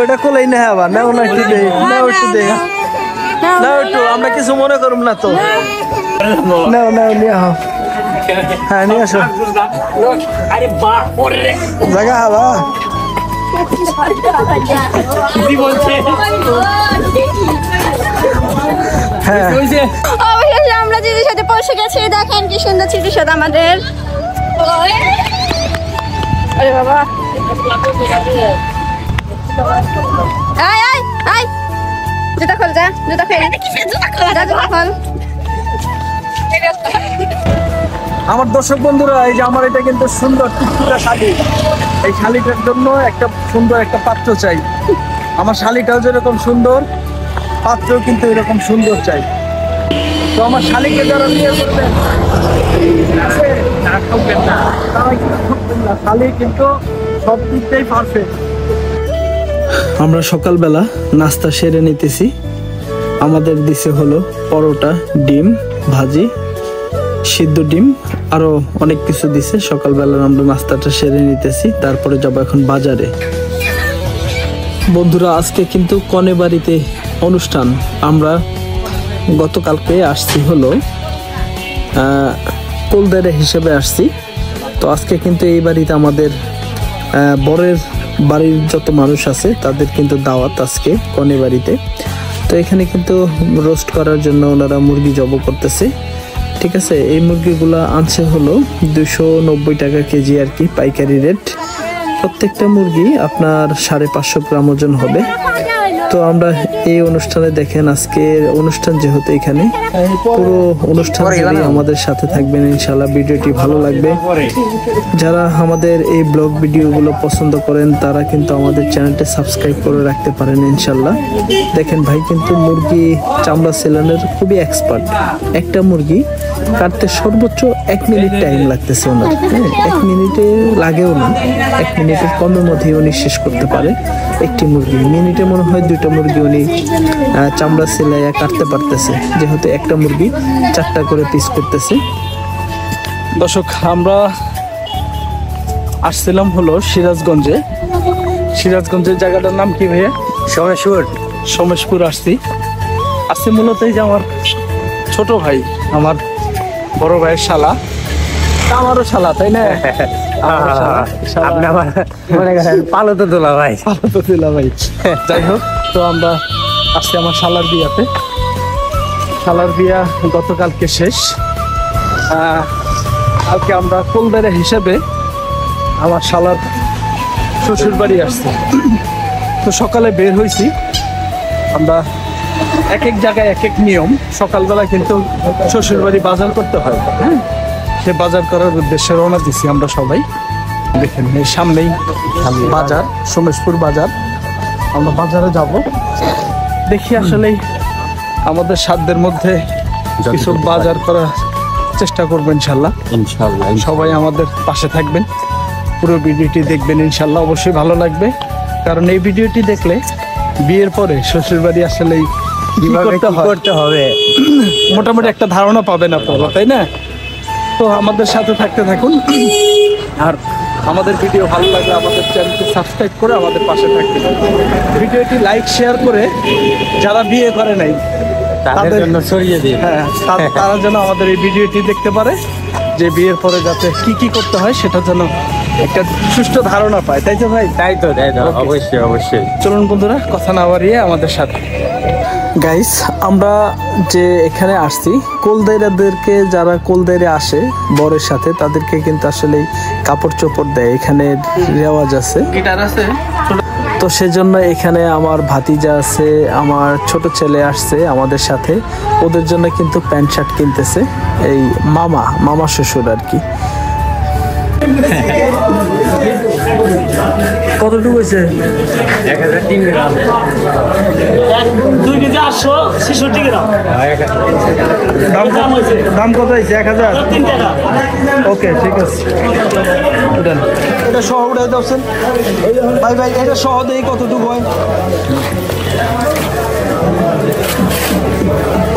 এটা কোলাই না আবার নাও না একটু দে নাও একটু দে নাও একটু আমরা কিছু মনে করুম না তো নাও নাও নিয়ে আহ হ্যাঁ নিয়ে আসো জায়গা হবা হ্যাঁ অবশেষে আমরা দিদির সাথে পৌঁছে গেছি। দেখেন কি সুন্দর স্মৃতিসৌধ আমাদের। আরে বাবা আয় আয় আয় জুতা খোল যা জুতা খোল জুতা খোল। আমার দর্শক বন্ধুরা এই যে আমার এটা কিন্তু সুন্দর টুকটুকা শাড়ি, এই শাড়িটার জন্য একটা সুন্দর একটা পাত্র চাই। আমার শাড়িটাও যেরকম সুন্দর পাত্রও কিন্তু এরকম সুন্দর চাই। তো আমার শাড়িকে যারা বিয়ে করবেন তারা কিন্তু ঠকবেন না, শাড়ি কিন্তু সব দিকটাই পারফেক্ট। আমরা সকালবেলা নাস্তা সেরে নিতেছি। আমাদের দিছে হলো পরোটা, ডিম ভাজি, সিদ্ধ ডিম, আরো অনেক কিছু দিছে। সকালবেলা আমরা নাস্তাটা সেরে নিতেছি, তারপরে যাবো এখন বাজারে। বন্ধুরা আজকে কিন্তু কনে বাড়িতে অনুষ্ঠান। আমরা গতকালকে আসছি হলো কোলদারে হিসেবে আসছি। তো আজকে কিন্তু এই বাড়িতে আমাদের বরের বাড়ির যত মানুষ আছে তাদের কিন্তু দাওয়াত আজকে কনে বাড়িতে। তো এখানে কিন্তু রোস্ট করার জন্য ওনারা মুরগি জব করতেছে। ঠিক আছে, এই মুরগিগুলো আনছে হলো 290 টাকা কেজি আর কি, পাইকারি রেট। প্রত্যেকটা মুরগি আপনার 550 গ্রাম ওজন হবে। তো আমরা এই অনুষ্ঠানে দেখেন আজকের অনুষ্ঠান যেহেতু এখানে পুরো অনুষ্ঠান আমাদের সাথে থাকবেন ইনশাল্লাহ। ভিডিওটি ভালো লাগবে। যারা আমাদের এই ব্লগ ভিডিওগুলো পছন্দ করেন তারা কিন্তু আমাদের চ্যানেলটি সাবস্ক্রাইব করে রাখতে পারেন ইনশাল্লাহ। দেখেন ভাই কিন্তু মুরগি চামড়া সেলানের খুবই এক্সপার্ট। একটা মুরগি কাটতে সর্বোচ্চ 1 মিনিট টাইম লাগতেছে ওনার। হ্যাঁ, 1 মিনিটে লাগেও না, 1 মিনিটের কমের মধ্যে উনি শেষ করতে পারে একটি মুরগি। মিনিটে মনে হয় 2টা মুরগি উনি চামড়া সেলাইয়া কাটতে পারতেছে, যেহেতু একটা মুরগি 4টা করে পিস করতেছে। দর্শক আমরা আসছিলাম হলো সিরাজগঞ্জে। সিরাজগঞ্জের জায়গাটার নাম কি ভাইয়া? সোমেশপুর আসছি মূলত এই যে আমার ছোট ভাই, আমার বড় ভাইয়ের শালা, আমারও শালা তাই না? পালতো তোলা ভাই। যাই হোক, তো আমরা আসছি আমার শালার বিয়াতে। শালার বিয়া গতকালকে শেষ। কালকে আমরা কোলদারে হিসেবে আমার শালার শ্বশুর বাড়ি আসছি। তো সকালে বের হয়েছি আমরা। এক এক জায়গায় এক এক নিয়ম। সকালবেলা কিন্তু শ্বশুর বাড়ি বাজার করতে হয়, হ্যাঁ, সে বাজার করার উদ্দেশ্যে রওনা দিছি আমরা সবাই। দেখেন এর সামনেই বাজার, সোমেশপুর বাজার। আমরা বাজারে যাব, দেখি আসলেই আমাদের সাধ্যের মধ্যে কিছু বাজার করার চেষ্টা করবো ইনশাল্লাহ। সবাই আমাদের পাশে থাকবেন, পুরো ভিডিওটি দেখবেন ইনশাল্লাহ। অবশ্যই ভালো লাগবে, কারণ এই ভিডিওটি দেখলে বিয়ের পরে শ্বশুর বাড়ি আসলেই কি করতে হবে মোটামুটি একটা ধারণা পাবেন আপনারা, তাই না? তো আমাদের সাথে থাকতে থাকুন। আর আমাদের ভিডিও ভালো লাগলে আমাদের চ্যানেলটি সাবস্ক্রাইব করে আমাদের পাশে থাকবেন। ভিডিওটি লাইক শেয়ার করে যারা বিয়ে করে নাই তাদের জন্য ছড়িয়ে দিন। হ্যাঁ, তারা যেন আমাদের এই ভিডিওটি দেখতে পারে, যে বিয়ের পরে যাতে কি করতে হয় সেটা যেন একটা সুষ্ঠু ধারণা পায়। তাই তো ভাই? তাই তো অবশ্যই অবশ্যই। চলুন বন্ধুরা, কথা না বাড়িয়ে আমাদের সাথে। গাইস, আমরা যে এখানে আসছি, কোলদাইরাদেরকে যারা কোলদাইরে আসে বরের সাথে তাদেরকে কিন্তু আসলে কাপড় চোপড় দেয়, এখানে রেওয়াজ আছে। তো সেজন্য এখানে আমার ভাতিজা আছে, আমার ছোট ছেলে আসছে আমাদের সাথে। ওদের জন্য কিন্তু প্যান্ট শার্ট কিনতেছে এই মামা শ্বশুর আর কি। কতটুকু হয়েছে? 1003 গ্রাম। 2 কেজি 866 গ্রাম। দাম কত হয়েছে? 1000। ওকে, ঠিক আছে। এটা সহ উঠাই দেন ভাই। এটা সহ দেই কতটুকু হয়?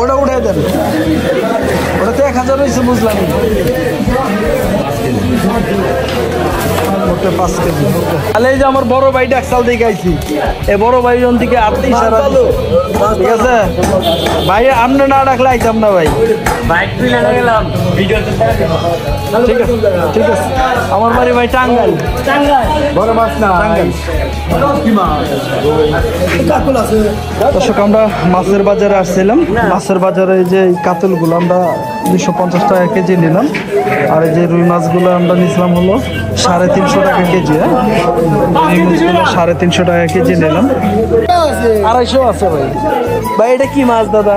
ওটা উঠাই দেন। ওটা তো 1000 হয়েছে, বুঝলাম। ওটা 5 কেজি। তাহলে এই যে আমার বড় ভাই ডাকসাল দিকে আইছি, এই বড় ভাই জন থেকে আত্মি সারা ঠিক আছে ভাই, আপনি না ডাকলে আইতাম না ভাই। ঠিক আছে ঠিক আছে। আমার বাড়ি ভাই টাঙ্গাইল, বড় মাছ না টাঙ্গাইল। দর্শক আমরা মাছের বাজারে আসছিলাম, মাছের বাজারে এই যে কাতলগুলো আমরা 250 টাকা কেজি নিলাম, আর এই যে রুই মাছগুলো আমরা নিয়েছিলাম হলো 350 টাকা কেজি। হ্যাঁ, রুই মাছগুলো 350 টাকা কেজি নিলাম। 250 আছে ভাই। ভাই এটা কি মাছ দাদা?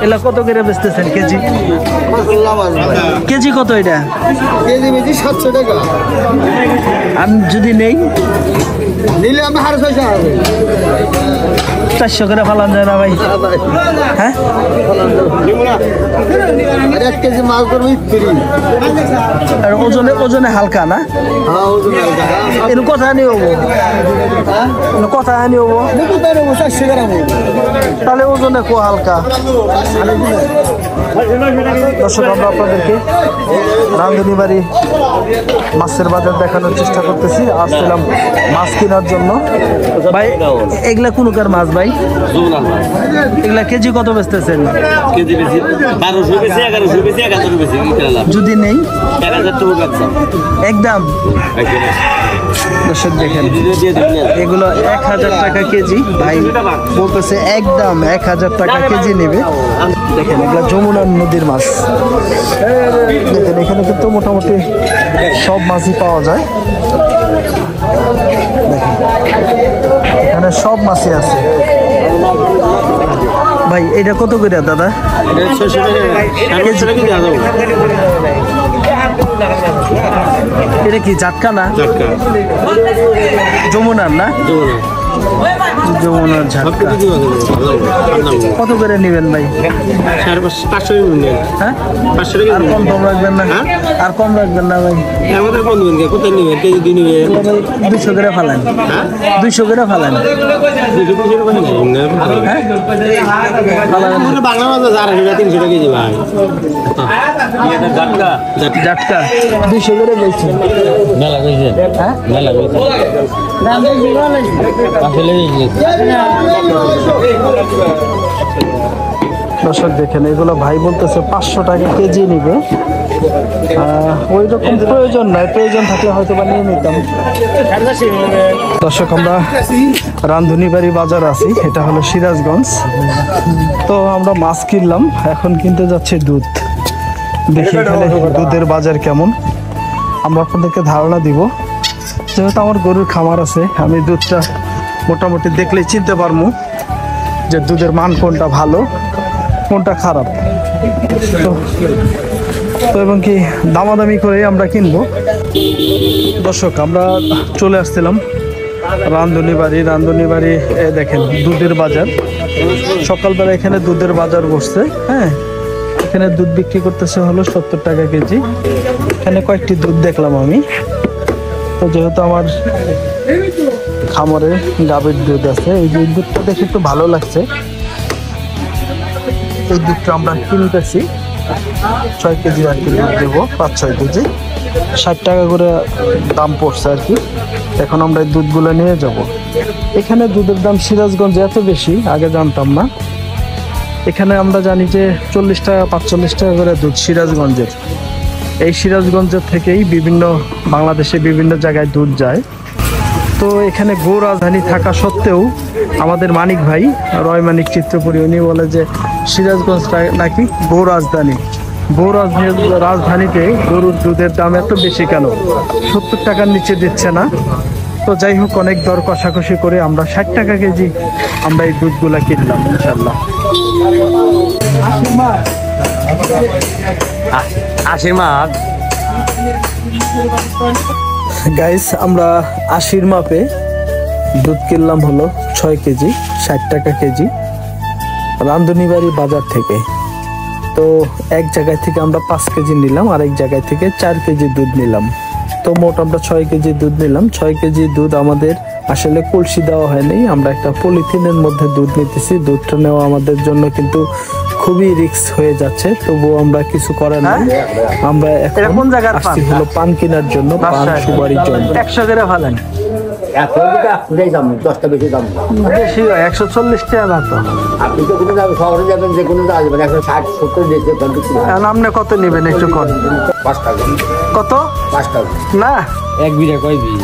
এলা কত করে বেচতেছেন কেজি? কেজি কত এটা? কেজি বেশি 700 টাকা। আমি যদি নেই নিলে আমি 650 হবে। 400 করে ফালান যায় না ভাই? হ্যাঁ, আর 1 কেজি মাছ ধরবো ফ্রি। আর ওজনে ওজনে হালকা না? হ্যাঁ, ওজন হালকা। এর কথা নিয়ে হবো, কথা নিয়ে হবো, কোথায় নেবো? 400 গ্রাম হবে। তাহলে ওজনে কো হালকা। দর্শক আমরা আপনাদেরকে রান্ধুনি বাড়ি মাছের বাজার দেখানোর চেষ্টা করতেছি। আসছিলাম মাছ কেনার জন্য। ভাই এগুলা কোনকার মাছ ভাই? এগুলা কেজি কত বেচতেছেন? কেজি বেশি 1200 বেশি 1100 বেশি 1100 বেশি কি করলাম যদি নেই 1000 টাকা বেচলাম একদম। দর্শক দেখেন এগুলো 1000 টাকা কেজি, ভাই বলতেছে একদম 1000 টাকা কেজি নেবে। দেখেন এগুলো যমুনা নদীর মাছ। দেখেন এখানে কিন্তু মোটামুটি সব মাছই পাওয়া যায়। দেখেন এখানে সব মাছই আছে। ভাই এটা কত করে দাদা? 600 টাকা কেজি কি দাও? এটা কি জাটকা না? টাকা যমুনার না? যমুনার ঝাটকা। কত করে নেবেন ভাই? 550 নিলেন। হ্যাঁ, 500 টাকা আর কম কম রাখবেন না? আর কম রাখবেন না ভাই? আমাদের কোন দিবেন কোথায় নেবেন? কেজি দিন নেবেন 200 করে ফালান, 200 করে ফালান। হ্যাঁ, বাংলা মাছ 300 টাকা কেজি ভাই। জাটকা 200 করে বলছেন। মেলা কইছেন? হ্যাঁ, মেলা কইছেন? আসলে দর্শক দেখেন এগুলো ভাই বলতেছে 500 টাকা কেজি নিবে। ওই রকম প্রয়োজন নাই, প্রয়োজন থাকলে হয়তো বা নিয়ে নিতাম। দর্শক আমরা রান্ধুনি বাড়ি বাজার আছি, এটা হলো সিরাজগঞ্জ। তো আমরা মাছ কিনলাম, এখন কিনতে যাচ্ছে দুধ। দেখি এখানে দুধের বাজার কেমন, আমরা আপনাদেরকে ধারণা দিব। যেহেতু আমার গরুর খামার আছে, আমি দুধটা মোটামুটি দেখলেই চিনতে পারবো যে দুধের মান কোনটা ভালো কোনটা খারাপ। তো এবং কি দামাদামি করে আমরা কিনবো। দর্শক আমরা চলে আসছিলাম রান্ধুনি বাড়ি। দেখেন দুধের বাজার, সকালবেলা এখানে দুধের বাজার বসছে। হ্যাঁ, এখানে দুধ বিক্রি করতেছে হলো 70 টাকা কেজি। এখানে কয়েকটি দুধ দেখলাম আমি। তো যেহেতু আমার খামারে গাভীর দুধ আছে, এই যে দুধটা দেখে একটু ভালো লাগছে। এই দুধটা আমরা কিনতেছি 6 কেজি আর কি দুধ দেবো, 5-6 কেজি 60 টাকা করে দাম পড়ছে আর কি। এখন আমরা এই দুধগুলো নিয়ে যাব। এখানে দুধের দাম সিরাজগঞ্জে এত বেশি আগে জানতাম না। এখানে আমরা জানি যে 40 টাকা 45 টাকা করে দুধ সিরাজগঞ্জের। এই সিরাজগঞ্জের থেকেই বিভিন্ন বাংলাদেশে বিভিন্ন জায়গায় দুধ যায়। তো এখানে গো রাজধানী থাকা সত্ত্বেও আমাদের মানিক ভাই রয় মানিক চিত্রপুরী উনি বলে যে সিরাজগঞ্জটা নাকি গো রাজধানী। গো রাজধানীতে গরুর দুধের দাম এত বেশি কেন? 70 টাকার নিচে দিচ্ছে না। তো যাই হোক, অনেক দর কষাকষি করে আমরা 60 টাকা কেজি আমরা এই দুধগুলা কিনলাম ইনশাল্লাহ। আশীর্বাদ গাইস আমরা 80 মাপে দুধ কিনলাম হলো 6 কেজি 60 টাকা কেজি রান্ধুনি বাড়ি বাজার থেকে। তো এক জায়গায় থেকে আমরা 5 কেজি নিলাম, আর এক জায়গায় থেকে 4 কেজি দুধ নিলাম। তো মোট আমরা 6 কেজি দুধ নিলাম। 6 কেজি দুধ আমাদের আসলে কলসি দেওয়া হয়নি, আমরা একটা পলিথিনের মধ্যে দুধ নিতেছি। দুধটা নেওয়া আমাদের জন্য কিন্তু খুবই রিস্ক হয়ে যাচ্ছে, তবুও আমরা কিছু করার নেই। আমরা এখন কোন জায়গার পান? আসছি হলো পান কেনার জন্য, পান সুপারি জন্য। 100 করে ফেলেন, এখন আপনি দাম 10টা বেশি দাম বেশি হয় 140 টাকা না তো। আপনি তো কোনো যাবেন, শহরে যাবেন, যে কোনো আসবেন 160-70 দিয়েছে এখন আপনি কত নেবেন একটু কম? 5 টাকা কত 5 টাকা না, এক বিঘা কয় বীজ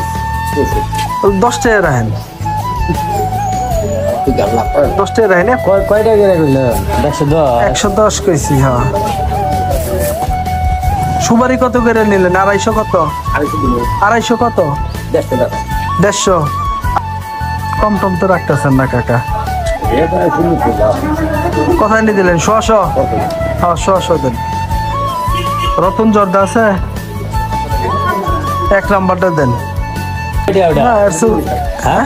10 টাকা রাখেন, 10 টাকা রাখেন। কয়টা করে কইল 110 110 কইছি। হ্যাঁ, সুপারি কত করে নিলেন? 250 কত? 250 কত? 150 টাকা 150। কম টম তো রাখতেছেন না কাকা। কোথায় নিয়ে দিলেন? 100? হ্যাঁ 100 দেন। রতন জর্দা আছে? 1 নাম্বারটা দেন। হ্যাঁ, হ্যাঁ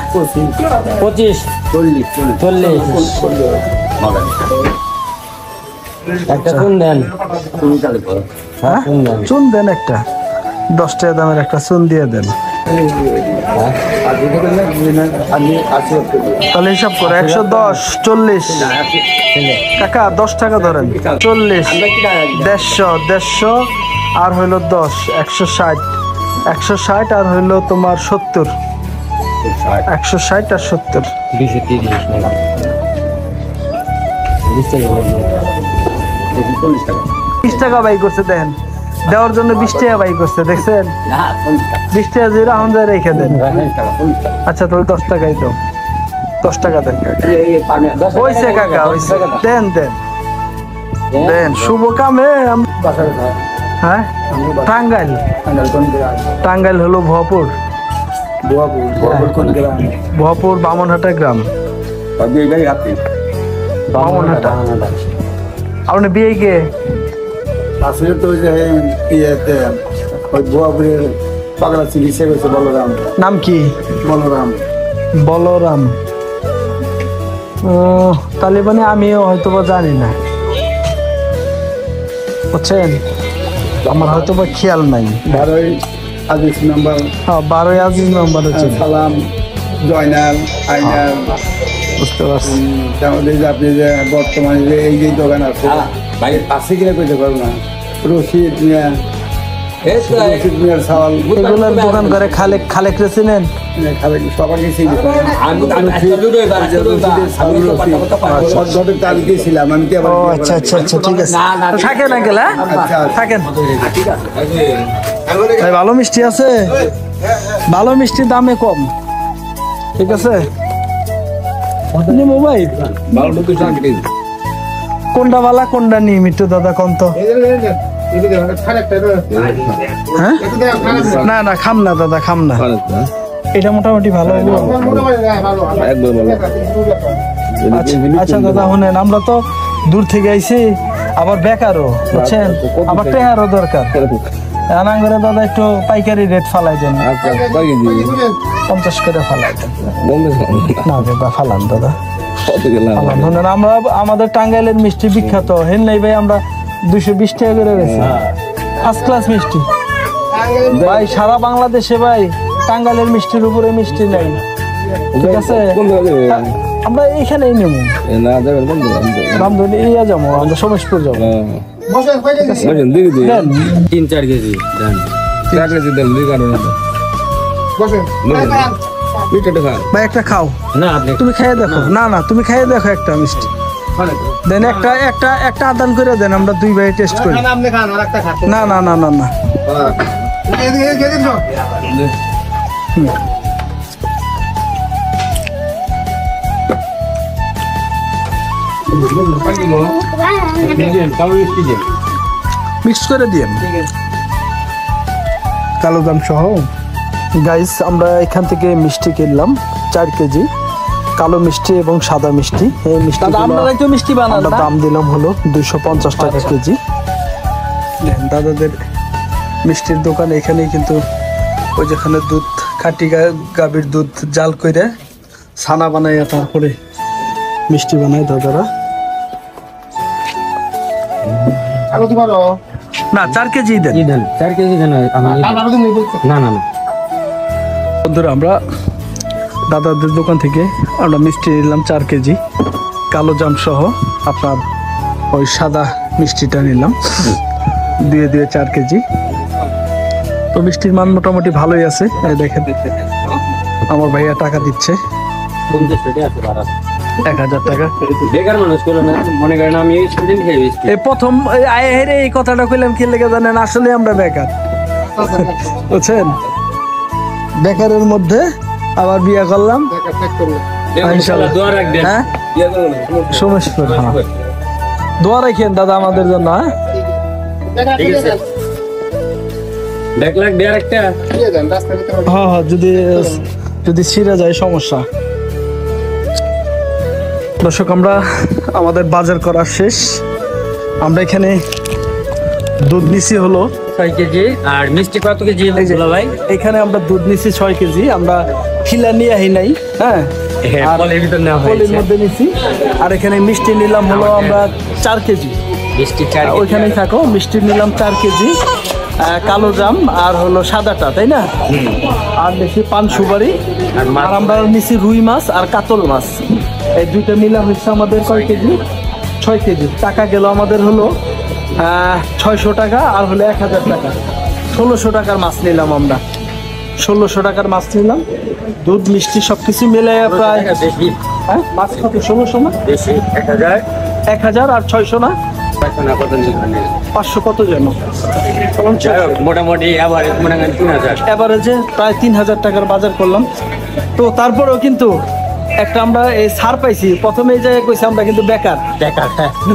25 40 একটা কোন দেন হ্যাঁ চুন দেন একটা, 10 টাকা দামের একটা চুন দিয়ে দেন। তাহলে হিসাব করে 110 40 কাকা 10 টাকা ধরেন, 40 150 আর হইলো 10 160 160 আর হইলো তোমার 70 160 আর 70 20 টাকা বাই করছে, দেখেন দেওয়ার জন্য 20 টাকা বাই করছে, দেখছেন 20 টাকা জিরা হন যায় রেখে দেন। আচ্ছা তাহলে 10 টাকাই তো, 10 টাকা দেন কাকা। হইছে কাকা হইছে, দেন দেন দেন। শুভ কামে হ্যাঁ টাঙ্গাইল, টাঙ্গাইল হলো ভপুর, ভপুর বামনহাটা গ্রাম, বামনহাটা। আপনি বিয়ে কে? আসলে তো ওই যে ইয়েতে ওই বুয়াপুরের পাগলা চিকিৎসা করছে বলরাম। নাম কি? বলরাম বলরাম। ও তাহলে মানে আমিও হয়তো বা জানি না, বুঝছেন, আমার হয়তো বা খেয়াল নাই। 12 আজিজ নাম্বার, হ্যাঁ 12 আজিজ নাম্বার হচ্ছে। সালাম, জয়নাল, আইনাল, বুঝতে পারছি। আমাদের যে আপনি যে বর্তমানে যে এই যে দোকান আছে ভাই আছে কিনা কইতে পারবো না, রশিদ মিয়া, রশিদ মিয়ার সাওয়াল, এগুলোর দোকান করে খালেক, খালেক রে চিনেন? সবাইকে সেই তালিকে ছিলাম আমি। ও আচ্ছা আচ্ছা আচ্ছা ঠিক আছে, থাকেন আঙ্কেল। হ্যাঁ থাকেন। ভাই ভালো মিষ্টি আছে, ভালো মিষ্টি দামে কম, ঠিক আছে। মোবাইল কোনটা বালা কোনটা নিয়মিত দাদা কোন তো? হ্যাঁ না না খাম না দাদা, খাম না, এটা মোটামুটি ভালো। আচ্ছা দাদা শুনেন, আমরা তো দূর থেকে আইছি, আবার বেকারও বুঝছেন, আবার টেহারও দরকার। আনাঙ্গরে দাদা একটু পাইকারি রেট ফালাই দেন, 50 করে ফালাই দেন। না দাদা ফালান দাদা, ফালান। শুনেন আমরা আমাদের টাঙ্গাইলের মিষ্টি বিখ্যাত, হেন নাই ভাই আমরা 220 টাকা করে গেছি, ফার্স্ট ক্লাস মিষ্টি ভাই। সারা বাংলাদেশে ভাই টাঙ্গাইলের মিষ্টির উপরে মিষ্টি নাই, ঠিক আছে। আমরা এইখানেই নেব, রামধনী ইয়া যাবো, আমরা সমেশপুর যাবো। 3-4 কেজি দেন, 4 কেজি দেন, 2 কারণ ভাই একটা খাও, না আপনি তুমি খাইয়ে দেখো। না না তুমি খাইয়ে দেখো একটা মিষ্টি দেন, একটা একটা একটা আদান করে দেন, আমরা 2 ভাই টেস্ট করি। না না না না না মিক্স করে দিয়েন কালো দাম সহ। গাইস আমরা এখান থেকে মিষ্টি কিনলাম 4 কেজি, কালো মিষ্টি এবং সাদা মিষ্টি। এই মিষ্টি আপনারা তো মিষ্টি বানান না, দাম দিলাম হলো 250 টাকা কেজি। দাদাদের মিষ্টির দোকান এখানেই, কিন্তু ওই যেখানে দুধ খাঁটি গাভীর দুধ জাল করে ছানা বানাইয়া তারপরে মিষ্টি বানায় দাদারা। না 4 কেজি দেন, 4 কেজি দেন। না না না বন্ধুরা আমরা দাদাদের দোকান থেকে আমরা মিষ্টি নিলাম 4 কেজি কালো জাম সহ। আপনার ওই সাদা মিষ্টিটা নিলাম, দিয়ে 4 কেজি। তো মিষ্টির মান মোটামুটি ভালোই আছে। এই দেখেন আমার ভাইয়া টাকা দিচ্ছে 1000 টাকা। বেকার মানুষ করো না, মনে করেন আমি স্টুডেন্ট খেয়ে এই প্রথম এই কথাটা কইলাম কি লেগে জানেন, আসলে আমরা বেকার, বুঝছেন? বেকারের মধ্যে আবার বিয়ে করলাম। ইনশাআল্লাহ দোয়া রাখবেন। হ্যাঁ সমস্যা, দোয়া রাখেন দাদা আমাদের জন্য। হ্যাঁ ঠিক আছে, দেখলাম বিয়ার একটা হ্যাঁ, যদি ছিঁড়ে যায় সমস্যা। দর্শক, আমরা আমাদের বাজার করা শেষ। আমরা এখানে দুধ নিছি হলো 6 কেজি। আর মিষ্টি কত কেজি বলো ভাই? এখানে আমরা দুধ নিছি 6 কেজি। আমরা খিলা নিয়ে আহি নাই, হ্যাঁ আর পলের ভিতর নেওয়া পলির হয়েছে। মধ্যে নিছি। আর এখানে মিষ্টি নিলাম হলো আমরা 4 কেজি। মিষ্টি 4 কেজি। ওইখানেই থাকো, মিষ্টি নিলাম 4 কেজি, কালো জাম আর হলো সাদাটা, তাই না? আর নিছি পান সুপারি। আর আমরা নিছি রুই মাছ আর কাতল মাছ। এই দুইটা মিলা হচ্ছে আমাদের কয় কেজি? 6 কেজি। টাকা গেল আমাদের হলো 600 টাকা আর হলো 1000 টাকা। 1600 টাকার মাছ নিলাম আমরা, 1600 টাকার মাছ নিলাম। দুধ মিষ্টি সবকিছু মিলে প্রায় বেশি, হ্যাঁ মাছ কত? 1600 না? বেশি 1000 আর 600 না? 500 কত যেন? মোটামুটি আবার মনে করেন 3000। এভারেজে প্রায় 3000 টাকার বাজার করলাম। তো তারপরেও কিন্তু একটা আমরা এই ছাড় পাইছি। প্রথমে এই জায়গায় কইছি আমরা কিন্তু বেকার,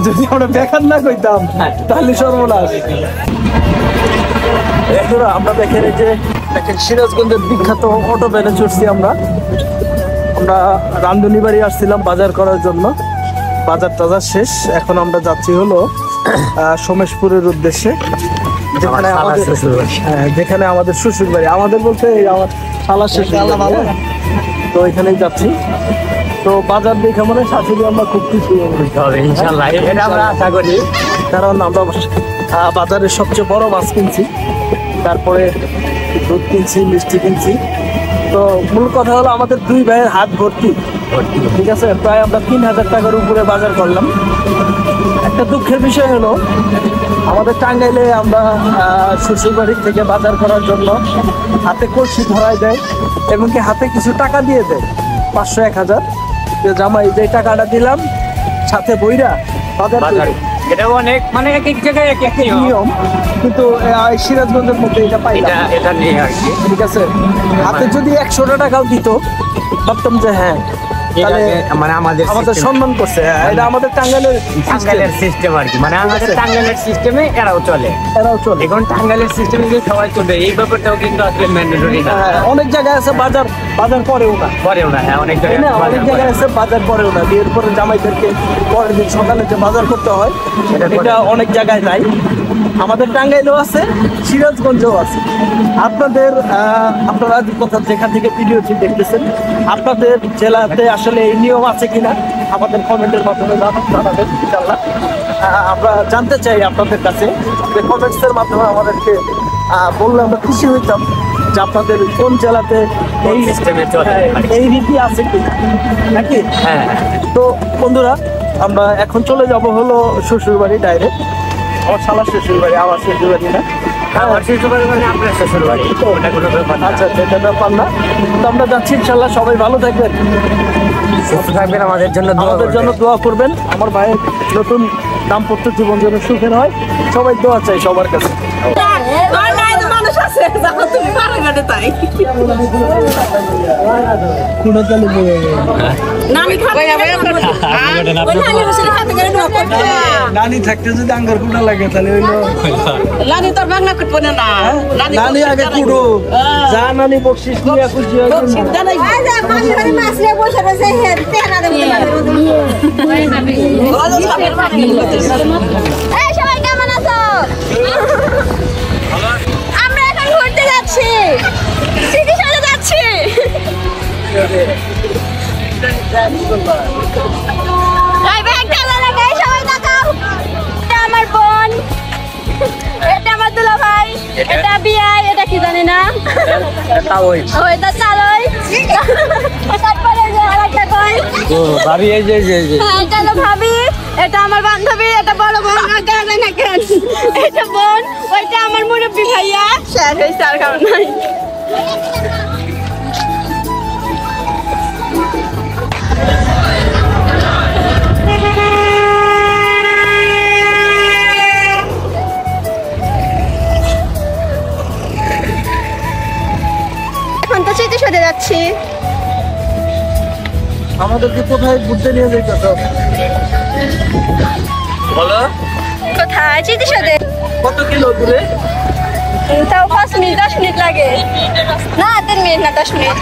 যদি আমরা বেকার না কইতাম তাহলে সর্বনাশ। বন্ধুরা, আমরা দেখেন এই যে দেখেন সিরাজগঞ্জের বিখ্যাত অটো ভ্যানে চড়ছি আমরা রান্ধুনি বাড়ি আসছিলাম বাজার করার জন্য। বাজার টাজার শেষ, এখন আমরা যাচ্ছি হলো সোমেশপুরের উদ্দেশ্যে, যেখানে আমাদের শ্বশুর বাড়ি। আমাদের বলতে আমার শালা শ্বশুর বাড়ি। তো এখানেই যাচ্ছি। তো বাজার দেখে মানে শাশুড়ি আমরা খুব খুশি হবে ইনশাআল্লাহ, এটা আমরা আশা করি। কারণ আমরা বাজারের সবচেয়ে বড় মাছ কিনছি, তারপরে দুধ কিনছি, মিষ্টি কিনছি। তো মূল কথা হলো আমাদের 2 ভাইয়ের হাত ভর্তি, ঠিক আছে? প্রায় আমরা 3000 টাকার উপরে বাজার করলাম। একটা দুঃখের বিষয় হলো আমাদের টাঙ্গাইলে আমরা শ্বশুরবাড়ি থেকে বাজার করার জন্য হাতে কলসি ধরায় দেয় এবং কি হাতে কিছু টাকা দিয়ে দেয়, 500 1000। জামাই যে টাকাটা দিলাম সাথে বইরা বাজার করি। এটা অনেক মানে এক এক জায়গায় এক এক নিয়ম, কিন্তু সিরাজগঞ্জের মধ্যে এটা পাইলাম। এটা নেই আর কি। ঠিক আছে, হাতে যদি 100 টাকাও দিত ভাবতাম যে হ্যাঁ তাহলে মানে আমাদের সম্মান করছে। এটা আমাদের টাঙ্গাইলের সিস্টেম আর কি, মানে আমাদের টাঙ্গাইলের সিস্টেমে এরাও চলে। এখন টাঙ্গাইলের সিস্টেমে যে সবাই চলে, এই ব্যাপারটাও কিন্তু আসলে ম্যান্ডেটরি না। অনেক জায়গায় আছে বাজার পরেও না, হ্যাঁ অনেক জায়গায় অনেক জায়গায় আছে বাজার পরেও না। বিয়ের পরে জামাইদেরকে পরের দিন সকালে যে বাজার করতে হয় এটা অনেক জায়গায় নাই। আমাদের টাঙ্গাইলেও আছে, সিরাজগঞ্জেও আছে। আপনারা কোথাও যেখান থেকে ভিডিওটি দেখতেছেন, আপনাদের জেলাতে আসলে এই নিয়ম আছে কিনা আমাদের কমেন্টের মাধ্যমে জানাবেন ইনশাআল্লাহ। আমরা জানতে চাই আপনাদের কাছে, যে কমেন্টসের মাধ্যমে আমাদেরকে বললে আমরা খুশি হইতাম যে আপনাদের কোন জেলাতে এই সিস্টেমে চলে, এই রীতি আছে কিনা নাকি। হ্যাঁ। তো বন্ধুরা, আমরা এখন চলে যাব হলো শ্বশুর বাড়ি ডাইরেক্ট। আমার শালার শ্বশুর বাড়ি, আমার শ্বশুর বাড়ি না। আমার শ্বশুর বাড়ি মানে আপনার শ্বশুর বাড়ি, ওটা কোনো ব্যাপার না। আচ্ছা, এটা ব্যাপার না। তো আমরা যাচ্ছি ইনশাল্লাহ। সবাই ভালো থাকবেন, সুস্থ থাকবেন, আমাদের জন্য দোয়া করবেন। আমার ভাইয়ের নতুন দাম্পত্য জীবন যেন সুখের হয়, সবাই দোয়া চাই সবার কাছে। মানুষ আছে তুমি পারো না তাই নানি থাকতে যদি আঙ্গার কুটা লাগে তাহলে হইলো লানি তোর বাংলা করবো না নানি আগে কুড়ো যা নানি বকশিস নিয়ে খুশি হয়। সবাই কেমন আছো? আমরা এখন ঘুরতে যাচ্ছি, চিকিৎসালয়ে যাচ্ছি। আমার বোন, এটা আমার দুলা ভাই, এটা বিয়াই, এটা কি জানি না, ওইটা চালই, তারপরে যে আরেকটা কই ভাবি, এই যে এটা হলো ভাবি, এটা এটা আমার বান্ধবী, এটা বড় বোন, না কেন না কেন, এটা বোন, ওইটা আমার মুরব্বী ভাইয়া, শেয়ার হয়েছে আর কারণ নাই। এখন তো স্মৃতিসৌধে যাচ্ছি। আমাদেরকে কোথায় ঘুরতে নিয়ে যেতে হবে? বলো কোথায়? স্মৃতিসৌধে। কত কিলো দূরে? তাও 5 মিনিট 10 মিনিট লাগে না, 3 মিনিট না 10 মিনিট।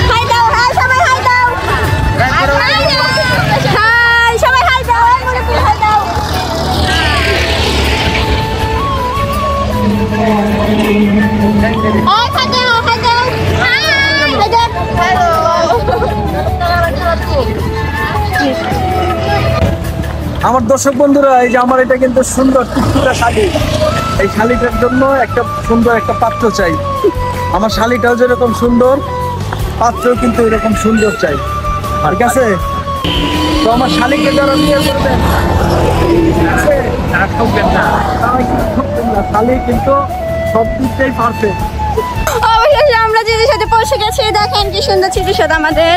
হাই দাও, হাই সবাই হাই দাও, হাই সবাই হাই দাও, মুরব্বি হাই দাও। হাই হাই দাও, হাই দাও, হাই হাই দাও, হ্যালো। আমার দর্শক বন্ধুরা, এই যে আমার এটা কিন্তু সুন্দর টুকটুকা শাড়ি, এই শাড়িটার জন্য একটা সুন্দর একটা পাত্র চাই। আমার শাড়িটাও যেরকম সুন্দর, পাত্রও কিন্তু এরকম সুন্দর চাই, ঠিক আছে? তো আমার শাড়িকে যারা বিয়ে করবেন, ঠিক আছে? তারা ঠকবেন না, তারা কিন্তু ঠকবেন না, শাড়ি কিন্তু সব দিকটাই পারফেক্ট। অবশেষে আমরা স্মৃতিসৌধে পৌঁছে গেছি। দেখেন কি সুন্দর স্মৃতিসৌধ আমাদের।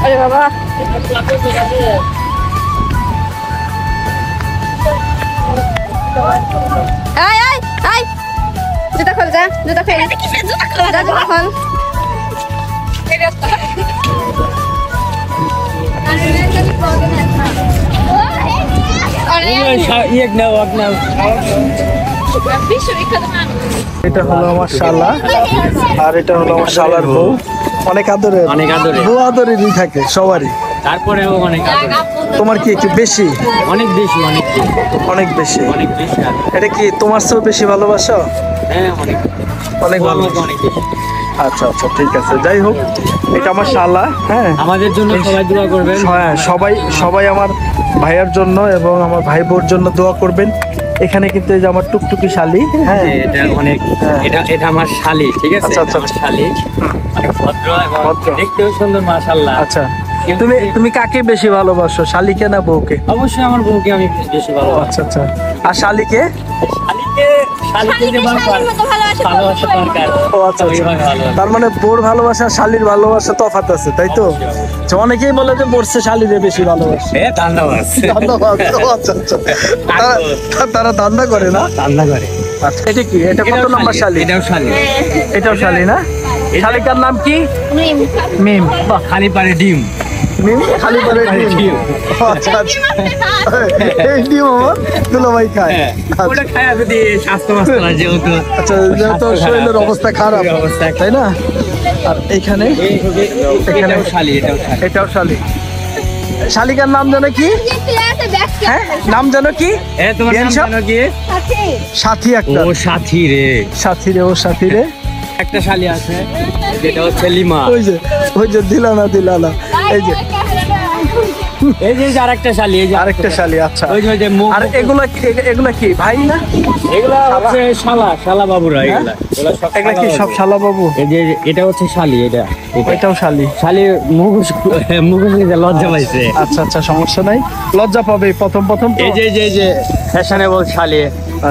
আরে বাবা, আয় আয় আয়, জুতা খোল, যা জুতা খোল, জুতা খোল। এটা হলো আমার শালা, আর এটা হলো আমার শালার বউ। অনেক আদরের, অনেক আদরের। বউ আদরেরই থাকে সবারই। তারপরেও অনেক তোমার কি একটু বেশি? অনেক বেশি, অনেক বেশি, অনেক বেশি। অনেক বেশি। এটা কি তোমার চেয়েও বেশি ভালোবাসো? হ্যাঁ, অনেক অনেক ভালো। অনেক বেশি। আচ্ছা আচ্ছা, ঠিক আছে। যাই হোক, এটা আমার শালা। হ্যাঁ, আমাদের জন্য সবাই দোয়া করবেন। হ্যাঁ, সবাই সবাই আমার ভাইয়ার জন্য এবং আমার ভাই বোর জন্য দোয়া করবেন। এখানে কিন্তু এই যে আমার টুকটুকি শালি, হ্যাঁ, এটা অনেক, এটা এটা আমার শালি, ঠিক আছে? আচ্ছা, আচ্ছা, আমার শালি অনেক ভদ্র এবং ভদ্র। দেখতেও সুন্দর, মাশাআল্লাহ। আচ্ছা, তুমি তুমি কাকে বেশি ভালোবাসো, শালিকে না বউকে? অবশ্যই আমার বউকে আমি বেশি ভালোবাসি। আচ্ছা আচ্ছা, আর শালিকে? শালিকে যে ভালোবাসা দরকার। ও আচ্ছা আচ্ছা, ওইভাবে ভালোবাসা। তার মানে বোর ভালোবাসা আর শালির ভালোবাসা তফাৎ আছে, তাই তো? আচ্ছা, অনেকেই বলে যে বোরছে শালিরে বেশি ভালোবাসে। ধন্যবাদ। ধন্যবাদ। ও আচ্ছা আচ্ছা, তারা ধান্দা করে না? রান্না করে। আচ্ছা, এটা কি? এটা কত নম্বর শালি? এটাও শালি। এটাও শালি না? শালিকার নাম কি? মিম। বাহ, খালি পারে ডিম। মিম খালি পারে ডিম। ও আচ্ছা আচ্ছা, এই ডিম আমার দুলাভাই খায়। ওটা খায় যদি স্বাস্থ্য মাস্ত না, যেহেতু আচ্ছা, যেহেতু শরীরের অবস্থা খারাপ, তাই না? আর এখানে এটাও শালি, এটাও শালি। এটাও শালি। শালিকার নাম জানো কি? হ্যাঁ, নাম জানো কি? তোমার নাম জ্ঞানসাপ? জানো কি? সাথী একটা। ও সাথী রে। সাথী রে, ও সাথী রে। একটা শালি আছে যেটা হচ্ছে লিমা। ওই যে দিলানা, এই যে এই যে আরেকটা শালি, এই যে আরেকটা শালি। আচ্ছা, ওই যে মুখ। আর এগুলা কি ভাই না? এগুলা হচ্ছে শালা বাবুরা। এগুলা এগুলা কি সব শালা বাবু? এই যে এটা হচ্ছে শালি, এটা এটাও শালি। শালি মুখোশ লজ্জা পাইছে। আচ্ছা আচ্ছা, সমস্যা নাই, লজ্জা পাবে প্রথম প্রথম তো। এই যে ফ্যাশনেবল শালি।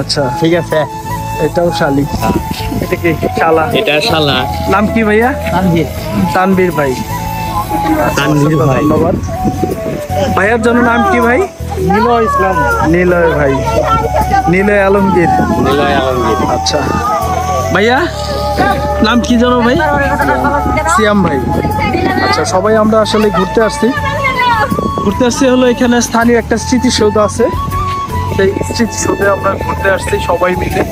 আচ্ছা, ঠিক আছে, এটাও শালি। এটা কি শালা? এটা শালা। নাম কি ভাইয়া? তানভীর ভাই। তানভীর ভাই। ধন্যবাদ। ভাইয়ার জন্য নাম কি ভাই? নিলয় ইসলাম। নিলয় ভাই, নিলয় আলমগীর। নিলয় আলমগীর। আচ্ছা ভাইয়া, নাম কি জানো ভাই? সিয়াম ভাই। আচ্ছা, সবাই আমরা আসলে ঘুরতে আসছি হলো এখানে স্থানীয় একটা স্মৃতিসৌধ আছে, সেই স্মৃতিসৌধে আমরা ঘুরতে আসছি সবাই মিলে।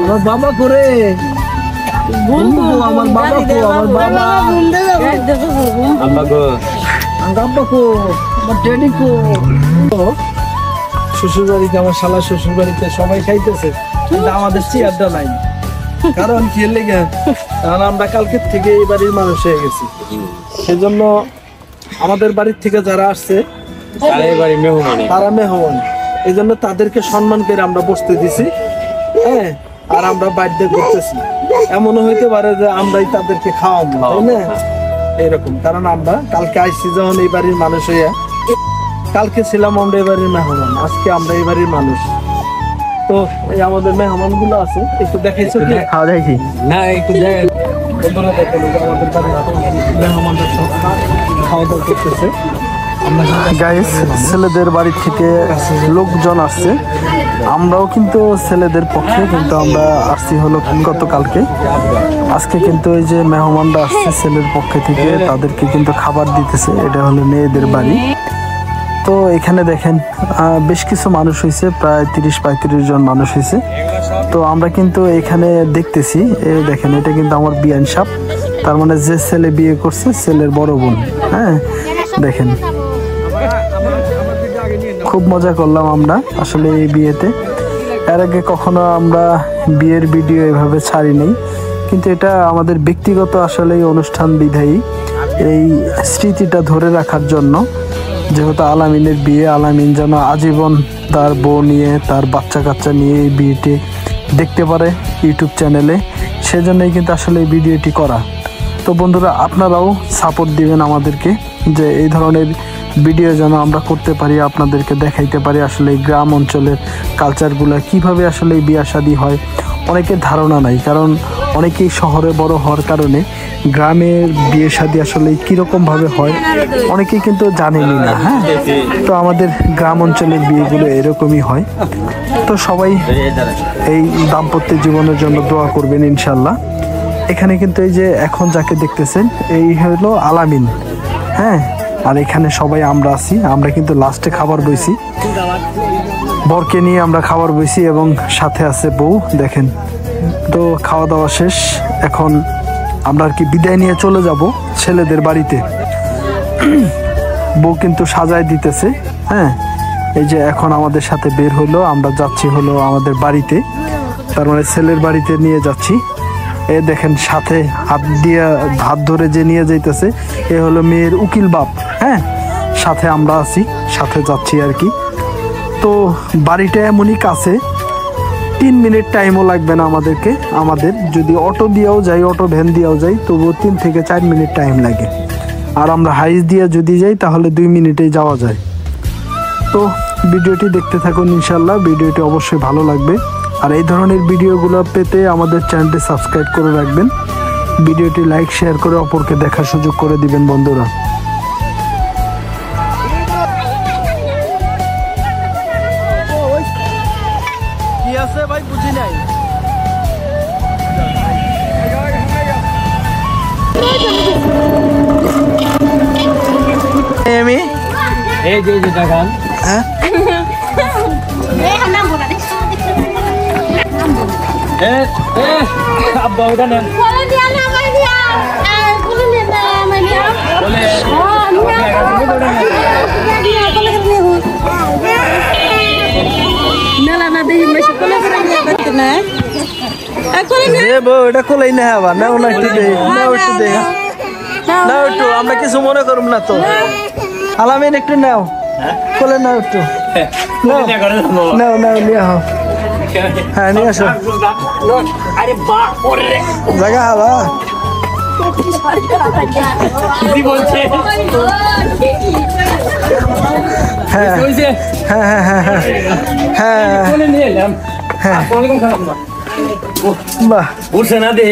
আমার বাবা করে আমার বাবা কো আমার বাবা আব্বা কো আমার ড্যাডি কো শ্বশুর বাড়িতে আমার শালা শ্বশুর বাড়িতে সবাই খাইতেছে কিন্তু আমাদের চেয়ারটা নাই কারণ কি লেগে কারণ আমরা কালকের থেকে এই বাড়ির মানুষ হয়ে গেছি সেজন্য আমাদের বাড়ির থেকে যারা আসছে তারা মেহমান এই জন্য তাদেরকে সম্মান করে আমরা বসতে দিছি হ্যাঁ আর আমরা বার্থডে করতেছি এমনও হইতে পারে যে আমরাই তাদেরকে খাওয়াবো তাই না এরকম কারণ আমরা কালকে আইসি যখন এই বাড়ির মানুষ হইয়া কালকে ছিলাম আমরা এই বাড়ির মেহমান আজকে আমরা এই বাড়ির মানুষ তো এই আমাদের মেহমান গুলো আছে একটু দেখাইছো কি খাওয়া দেখি না একটু বন্ধুরা দেখেন আমাদের বাড়ির মেহমানরা সব খাওয়া দাওয়া করতেছে গাইস ছেলেদের বাড়ি থেকে লোকজন আসছে আমরাও কিন্তু ছেলেদের পক্ষে কিন্তু আমরা আসছি হলো গতকালকে আজকে কিন্তু এই যে মেহমানরা আসছে ছেলের পক্ষে থেকে তাদেরকে কিন্তু খাবার দিতেছে এটা হলো মেয়েদের বাড়ি তো এখানে দেখেন বেশ কিছু মানুষ হয়েছে প্রায় 30-35 জন মানুষ হয়েছে তো আমরা কিন্তু এখানে দেখতেছি দেখেন এটা কিন্তু আমার বিয়ান সাপ তার মানে যে ছেলে বিয়ে করছে ছেলের বড় বোন হ্যাঁ দেখেন খুব মজা করলাম আমরা আসলে এই বিয়েতে এর আগে কখনো আমরা বিয়ের ভিডিও এভাবে ছাড়ি নাই কিন্তু এটা আমাদের ব্যক্তিগত আসলে অনুষ্ঠান বিধায়ী এই স্মৃতিটা ধরে রাখার জন্য যেহেতু আলামিনের বিয়ে আলামিন যেন আজীবন তার বউ নিয়ে তার বাচ্চা কাচ্চা নিয়ে এই বিয়েটি দেখতে পারে ইউটিউব চ্যানেলে সেজন্যই কিন্তু আসলে এই ভিডিওটি করা তো বন্ধুরা আপনারাও সাপোর্ট দিবেন আমাদেরকে যে এই ধরনের ভিডিও যেন আমরা করতে পারি আপনাদেরকে দেখাইতে পারি আসলে এই গ্রাম অঞ্চলের কালচারগুলো কিভাবে আসলে বিয়ে শাদী হয় অনেকের ধারণা নাই কারণ অনেকেই শহরে বড় হওয়ার কারণে গ্রামের বিয়ে শাদী আসলে কীরকমভাবে হয় অনেকেই কিন্তু জানেনই না হ্যাঁ তো আমাদের গ্রাম অঞ্চলের বিয়েগুলো এরকমই হয় তো সবাই এই দাম্পত্য জীবনের জন্য দোয়া করবেন ইনশাল্লাহ এখানে কিন্তু এই যে এখন যাকে দেখতেছেন এই হলো আলামিন হ্যাঁ আর এখানে সবাই আমরা আছি আমরা কিন্তু লাস্টে খাবার বইছি বরকে নিয়ে আমরা খাবার বইছি এবং সাথে আছে বউ দেখেন তো খাওয়া দাওয়া শেষ এখন আমরা আর কি বিদায় নিয়ে চলে যাব ছেলেদের বাড়িতে বউ কিন্তু সাজায় দিতেছে হ্যাঁ এই যে এখন আমাদের সাথে বের হলো আমরা যাচ্ছি হলো আমাদের বাড়িতে তার মানে ছেলের বাড়িতে নিয়ে যাচ্ছি এ দেখেন সাথে হাত ধরে যে নিয়ে যাইতেছে এ হলো মেয়ের উকিল বাপ হ্যাঁ সাথে আমরা আছি সাথে যাচ্ছি আর কি তো বাড়িটা এমনই কাছে 3 মিনিট টাইমও লাগবে না আমাদেরকে আমাদের যদি অটো দিয়েও যাই অটো ভ্যান দিয়েও যাই তবুও 3 থেকে 4 মিনিট টাইম লাগে আর আমরা হাইস দিয়ে যদি যাই তাহলে 2 মিনিটেই যাওয়া যায় তো ভিডিওটি দেখতে থাকুন ইনশাল্লাহ ভিডিওটি অবশ্যই ভালো লাগবে আর এই ধরনের ভিডিওগুলো পেতে আমাদের চ্যানেলটি সাবস্ক্রাইব করে রাখবেন ভিডিওটি লাইক শেয়ার করে অপরকে দেখার সুযোগ করে দিবেন বন্ধুরা কি আছে ভাই বুঝি নাই আমি এই যে দেখান হ্যাঁ আব্বা ওটা নেন এটা কোলাই না আবার না একটু দে নাও একটু আমরা কিছু মনে করুম না তো আলামিন একটু নাও কোলে নাও একটু নাও নিয়ে আহ হ্যাঁ নিয়ে আসো জায়গা হবা হ্যাঁ হ্যাঁ হ্যাঁ হ্যাঁ হ্যাঁ হ্যাঁ বাহ উঠছে না দে